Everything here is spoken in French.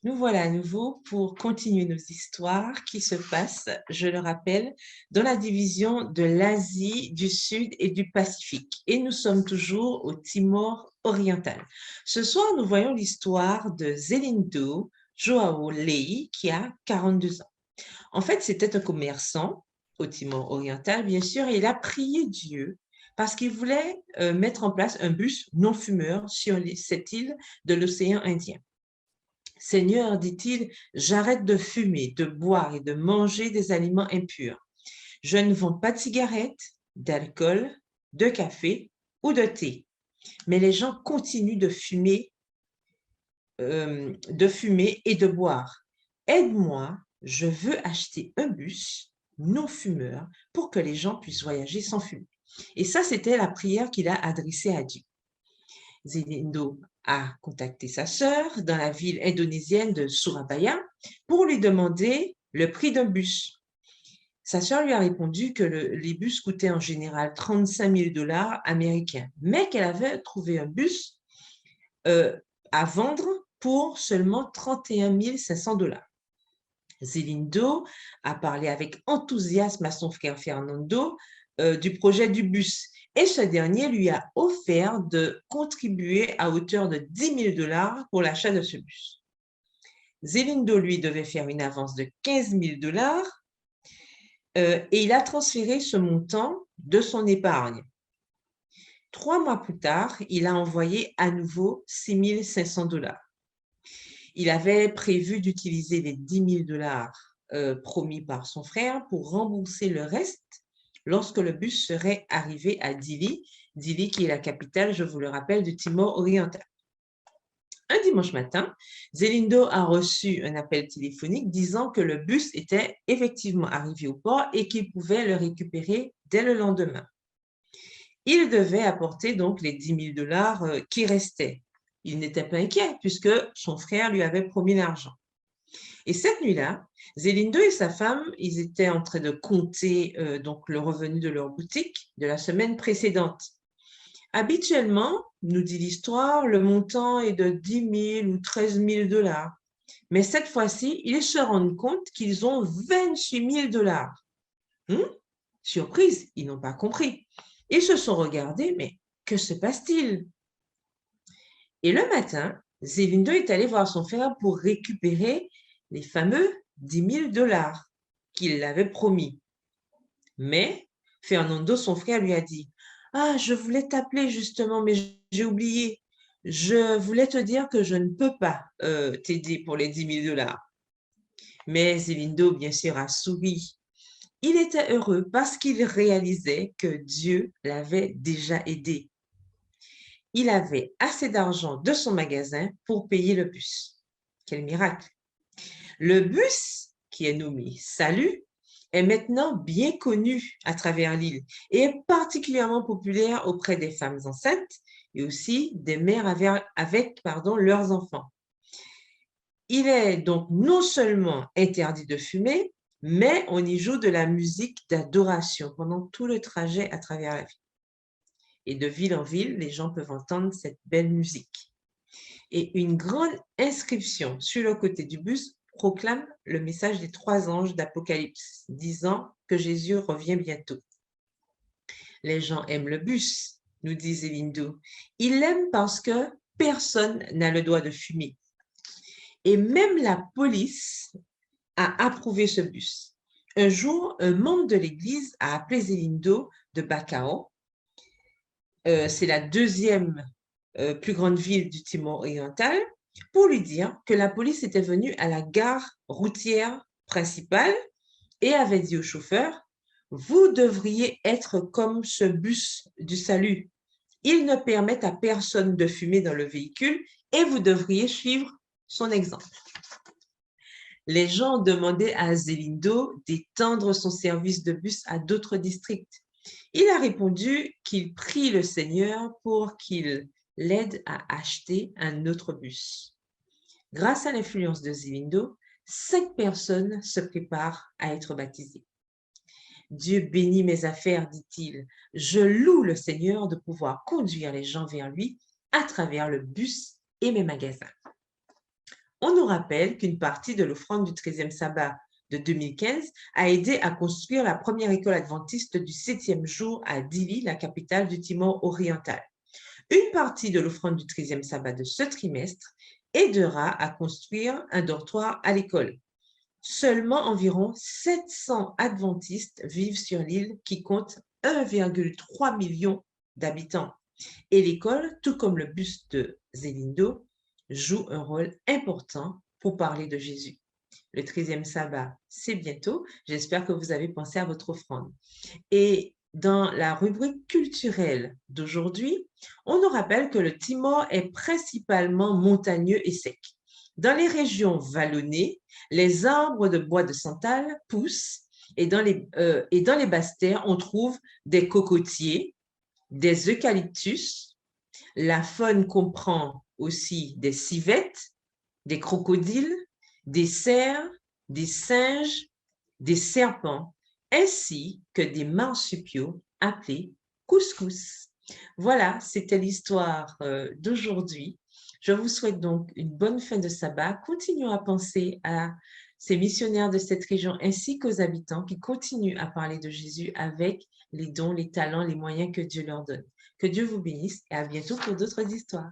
Nous voilà à nouveau pour continuer nos histoires qui se passent, je le rappelle, dans la division de l'Asie, du Sud et du Pacifique. Et nous sommes toujours au Timor oriental. Ce soir, nous voyons l'histoire de Zelindo Joao Lei qui a 42 ans. En fait, c'était un commerçant au Timor oriental, bien sûr, et il a prié Dieu parce qu'il voulait mettre en place un bus non-fumeur sur cette île de l'océan Indien. Seigneur, dit-il, j'arrête de fumer, de boire et de manger des aliments impurs. Je ne vends pas de cigarettes, d'alcool, de café ou de thé. Mais les gens continuent de fumer et de boire. Aide-moi, je veux acheter un bus non fumeur pour que les gens puissent voyager sans fumer. Et ça, c'était la prière qu'il a adressée à Dieu. Zelindo a contacté sa sœur dans la ville indonésienne de Surabaya pour lui demander le prix d'un bus. Sa sœur lui a répondu que les bus coûtaient en général 35 000 dollars américains, mais qu'elle avait trouvé un bus à vendre pour seulement 31 500 dollars. Zelindo a parlé avec enthousiasme à son frère Fernando du projet du bus et ce dernier lui a offert de contribuer à hauteur de 10 000 dollars pour l'achat de ce bus. Zelindo, lui, devait faire une avance de 15 000 dollars et il a transféré ce montant de son épargne. 3 mois plus tard, il a envoyé à nouveau 6 500 dollars. Il avait prévu d'utiliser les 10 000 dollars promis par son frère pour rembourser le reste lorsque le bus serait arrivé à Dili, Dili qui est la capitale, je vous le rappelle, du Timor oriental. Un dimanche matin, Zelindo a reçu un appel téléphonique disant que le bus était effectivement arrivé au port et qu'il pouvait le récupérer dès le lendemain. Il devait apporter donc les 10 000 dollars qui restaient. Il n'était pas inquiet puisque son frère lui avait promis l'argent. Et cette nuit-là, Zelindo et sa femme, ils étaient en train de compter donc le revenu de leur boutique de la semaine précédente. Habituellement, nous dit l'histoire, le montant est de 10 000 ou 13 000 dollars. Mais cette fois-ci, ils se rendent compte qu'ils ont 28 000 dollars. Surprise, ils n'ont pas compris. Ils se sont regardés, mais que se passe-t-il? Et le matin, Zelindo est allé voir son frère pour récupérer les fameux 10 000 dollars qu'il avait promis. Mais Fernando, son frère, lui a dit « Ah, je voulais t'appeler justement, mais j'ai oublié. Je voulais te dire que je ne peux pas t'aider pour les 10 000 dollars. » Mais Zelindo, bien sûr, a souri. Il était heureux parce qu'il réalisait que Dieu l'avait déjà aidé. Il avait assez d'argent de son magasin pour payer le bus. Quel miracle! Le bus, qui est nommé Salut, est maintenant bien connu à travers l'île et est particulièrement populaire auprès des femmes enceintes et aussi des mères avec leurs enfants. Il est donc non seulement interdit de fumer, mais on y joue de la musique d'adoration pendant tout le trajet à travers la ville. Et de ville en ville, les gens peuvent entendre cette belle musique. Et une grande inscription sur le côté du bus proclame le message des 3 anges d'Apocalypse, disant que Jésus revient bientôt. Les gens aiment le bus, nous dit Zelindo. Ils l'aiment parce que personne n'a le droit de fumer. Et même la police a approuvé ce bus. Un jour, un membre de l'église a appelé Zelindo de Bacao. C'est la deuxième plus grande ville du Timor oriental, pour lui dire que la police était venue à la gare routière principale et avait dit au chauffeur « Vous devriez être comme ce bus du salut. Il ne permet à personne de fumer dans le véhicule et vous devriez suivre son exemple. » Les gens demandaient à Zelindo d'étendre son service de bus à d'autres districts. Il a répondu qu'il prie le Seigneur pour qu'il l'aide à acheter un autre bus. Grâce à l'influence de Zelindo, 5 personnes se préparent à être baptisées. Dieu bénit mes affaires, dit-il. Je loue le Seigneur de pouvoir conduire les gens vers lui à travers le bus et mes magasins. on nous rappelle qu'une partie de l'offrande du 13e sabbat de 2015 a aidé à construire la première école adventiste du 7e jour à Dili, la capitale du Timor oriental. Une partie de l'offrande du 13e sabbat de ce trimestre aidera à construire un dortoir à l'école. Seulement environ 700 adventistes vivent sur l'île qui compte 1,3 million d'habitants. Et l'école, tout comme le bus de Zelindo, joue un rôle important pour parler de Jésus. Le 13e sabbat, c'est bientôt. J'espère que vous avez pensé à votre offrande. Et dans la rubrique culturelle d'aujourd'hui, on nous rappelle que le Timor est principalement montagneux et sec. Dans les régions vallonnées, les arbres de bois de santal poussent et dans les basses terres, on trouve des cocotiers, des eucalyptus. La faune comprend aussi des civettes, des crocodiles, des cerfs, des singes, des serpents, ainsi que des marsupiaux appelés couscous. Voilà, c'était l'histoire d'aujourd'hui. Je vous souhaite donc une bonne fin de sabbat. Continuons à penser à ces missionnaires de cette région ainsi qu'aux habitants qui continuent à parler de Jésus avec les dons, les talents, les moyens que Dieu leur donne. Que Dieu vous bénisse et à bientôt pour d'autres histoires.